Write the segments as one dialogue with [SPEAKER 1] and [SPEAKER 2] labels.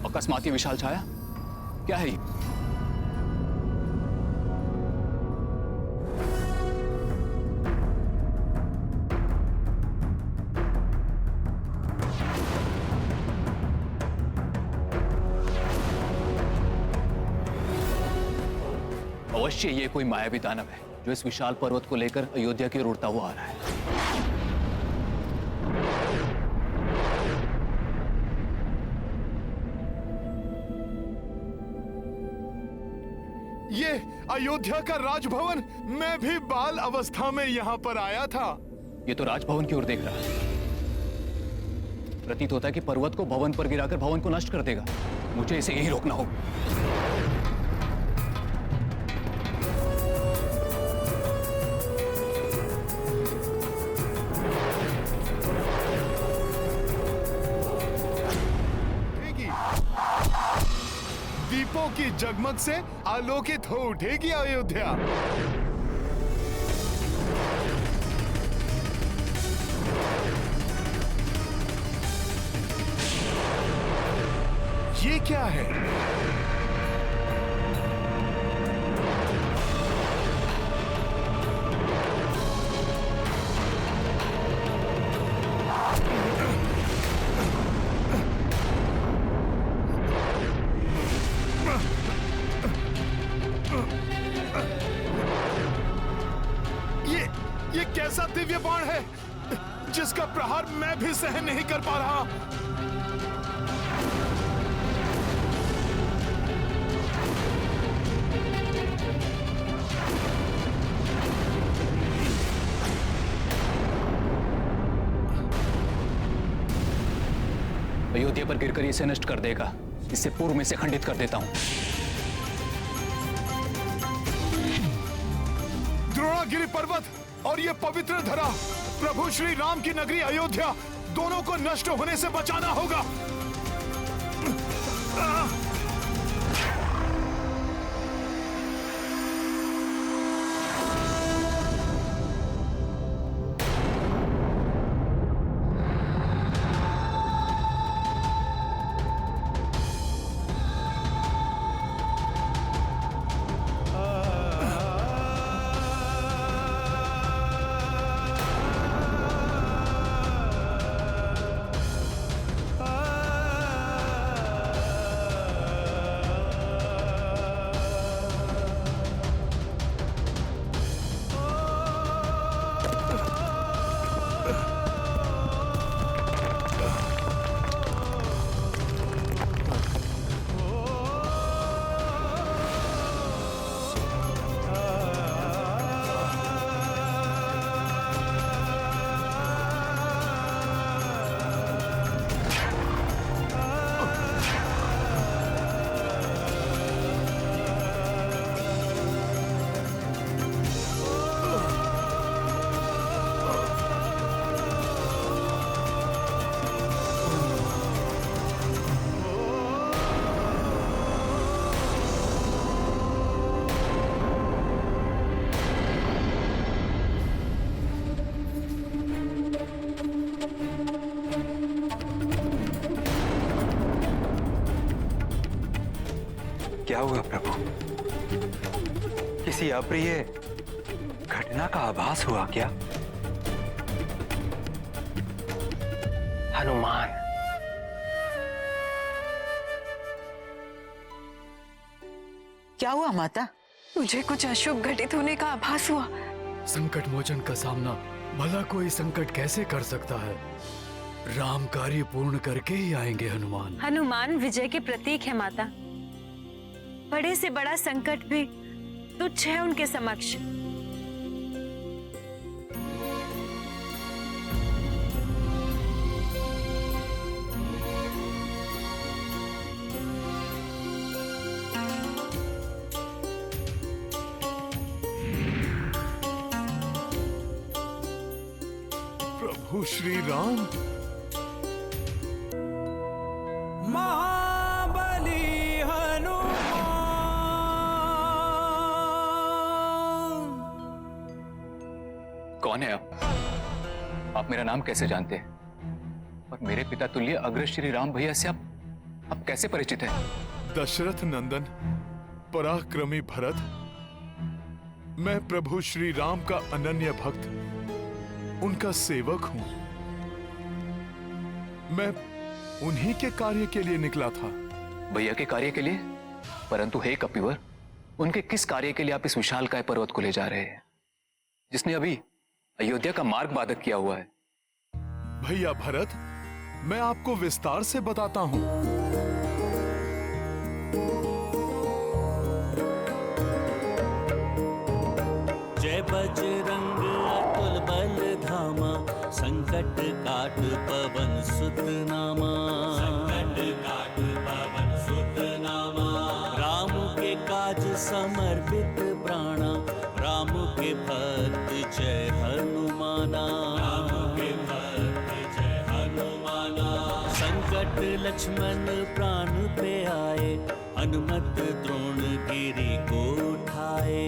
[SPEAKER 1] अकस्मात ये विशाल छाया क्या है ये? अवश्य ये कोई मायावी दानव है जो इस विशाल पर्वत को लेकर अयोध्या की ओर उड़ता हुआ आ रहा है।
[SPEAKER 2] ये अयोध्या का राजभवन, मैं भी बाल अवस्था में यहाँ पर आया था।
[SPEAKER 1] ये तो राजभवन की ओर देख रहा है। प्रतीत होता है कि पर्वत को भवन पर गिराकर भवन को नष्ट कर देगा। मुझे इसे यही रोकना होगा।
[SPEAKER 2] दीपों की जगमग से आलोकित हो उठेगी अयोध्या। ये क्या है? ये कैसा दिव्य बाण है जिसका प्रहार मैं भी सहन नहीं कर पा रहा।
[SPEAKER 1] अयोध्या पर गिरकर इसे नष्ट कर देगा। इससे पूर्व में से खंडित कर देता हूं।
[SPEAKER 2] द्रोणागिरि पर्वत और ये पवित्र धरा, प्रभु श्री राम की नगरी अयोध्या, दोनों को नष्ट होने से बचाना होगा।
[SPEAKER 3] क्या हुआ प्रभु? किसी अप्रिय घटना का आभास हुआ क्या? हनुमान,
[SPEAKER 4] क्या हुआ माता?
[SPEAKER 5] मुझे कुछ अशुभ घटित होने का आभास हुआ।
[SPEAKER 6] संकट मोचन का सामना भला कोई संकट कैसे कर सकता है? राम कार्य पूर्ण करके ही आएंगे हनुमान।
[SPEAKER 5] हनुमान विजय के प्रतीक है माता। बड़े से बड़ा संकट भी तुच्छ है उनके समक्ष।
[SPEAKER 2] प्रभु श्री राम,
[SPEAKER 1] कौन है आप मेरा नाम कैसे जानते हैं? और मेरे पिता तुल्य अग्र श्री राम भैया से आप आप कैसे परिचित हैं?
[SPEAKER 2] दशरथ नंदन पराक्रमी भरत, मैं प्रभु श्री राम का अनन्य भक्त, उनका सेवक हूं। मैं उन्हीं के कार्य के लिए निकला था।
[SPEAKER 1] भैया के कार्य के लिए? परंतु हे कपिवर, उनके किस कार्य के लिए आप इस विशालकाय पर्वत को ले जा रहे हैं, जिसने अभी अयोध्या का मार्ग बाधक किया हुआ है?
[SPEAKER 2] भैया भरत, मैं आपको विस्तार से बताता हूं।
[SPEAKER 7] जय बजरंग अतुल बल धामा, संकट काट पवन सुत नामा। संकट काट पवन सुत नामा। राम के काज समर्पित प्राणा, राम के भक्त जय हनुमाना। राम के भक्त जय हनुमाना। संकट लक्ष्मण प्राण पे आए, हनुमत द्रोण गिरि को उठाए।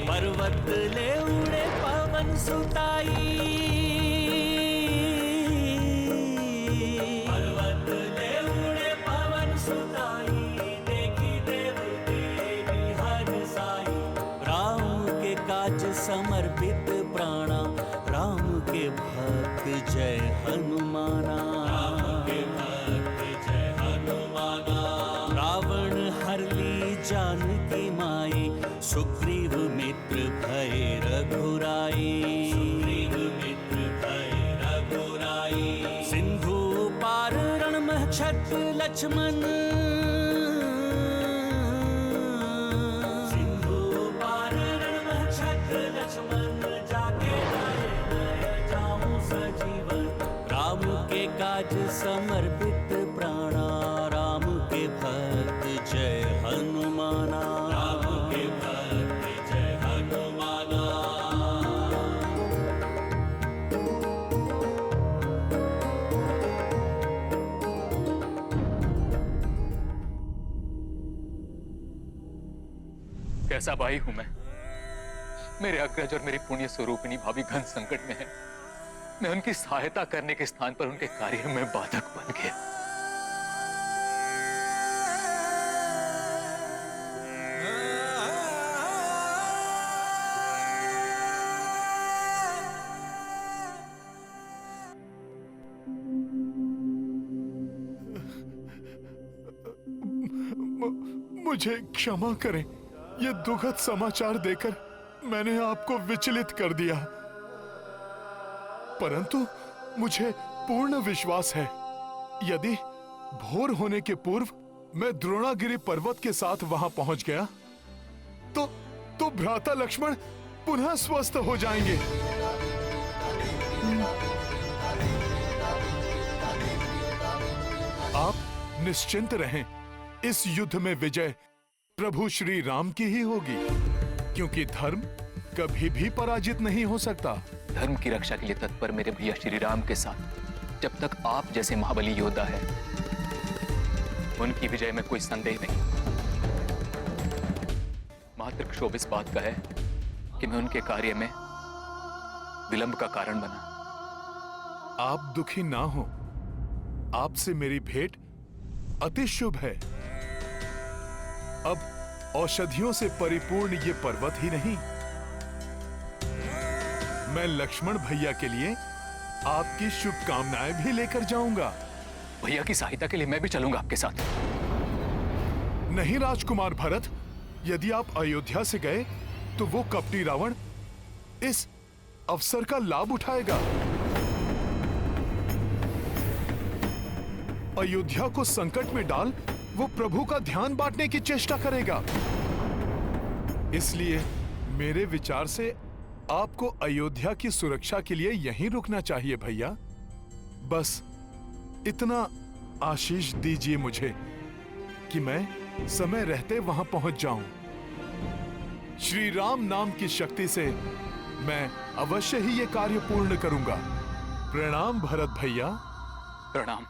[SPEAKER 7] पर्वत ले उड़े पवन सुताई, पर्वत ले उड़े पवन सुताई। देखी देव देवी हर साई, राम के काज समर्पित प्राणा, राम के भक्त जय हनुमाना। राम के भक्त जय हनुमाना। रावण हर ली जानकी माई, सुग्रीव मित्र भय रघुराई। सुग्रीव मित्र भय रघुराई। सिंधु पार रण महक्षट लक्ष्मण, सिंधु पार रण महक्षट लक्ष्मण। जाके लाए जाऊं सजीवन, राम के काज समर्पित प्राणा, राम के भक्त जय हनुमाना। राम के भक्त जय हनुमाना।
[SPEAKER 1] कैसा भाई हूं मेरे अग्रज और मेरी पुण्य स्वरूपिणी भाभी घन संकट में है। मैं उनकी सहायता करने के स्थान पर उनके कार्य में बाधक बन गया।
[SPEAKER 2] मुझे क्षमा करें, यह दुखद समाचार देकर मैंने आपको विचलित कर दिया, परंतु मुझे पूर्ण विश्वास है, यदि भोर होने के पूर्व मैं द्रोणागिरि पर्वत के साथ वहां पहुंच गया तो भ्राता लक्ष्मण पुनः स्वस्थ हो जाएंगे। आप निश्चिंत रहें, इस युद्ध में विजय प्रभु श्री राम की ही होगी, क्योंकि धर्म कभी भी पराजित नहीं हो सकता।
[SPEAKER 1] धर्म की रक्षा के लिए तत्पर मेरे भैया श्री राम के साथ जब तक आप जैसे महाबली योद्धा है, उनकी विजय में कोई संदेह नहीं। मात्र क्षोभ इस बात का है कि मैं उनके कार्य में विलंब का कारण बना।
[SPEAKER 2] आप दुखी ना हो, आपसे मेरी भेंट अति शुभ है। अब औषधियों से परिपूर्ण ये पर्वत ही नहीं, मैं लक्ष्मण भैया के लिए आपकी शुभकामनाएं भी लेकर जाऊंगा।
[SPEAKER 1] भैया की सहायता के लिए मैं भी चलूंगा आपके साथ।
[SPEAKER 2] नहीं राजकुमार भरत, यदि आप अयोध्या से गए तो वो कपटी रावण इस अवसर का लाभ उठाएगा। अयोध्या को संकट में डाल वो प्रभु का ध्यान बांटने की चेष्टा करेगा। इसलिए मेरे विचार से आपको अयोध्या की सुरक्षा के लिए यहीं रुकना चाहिए भैया। बस इतना आशीष दीजिए मुझे कि मैं समय रहते वहां पहुंच जाऊं। श्री राम नाम की शक्ति से मैं अवश्य ही ये कार्य पूर्ण करूंगा। प्रणाम भरत भैया।
[SPEAKER 1] प्रणाम।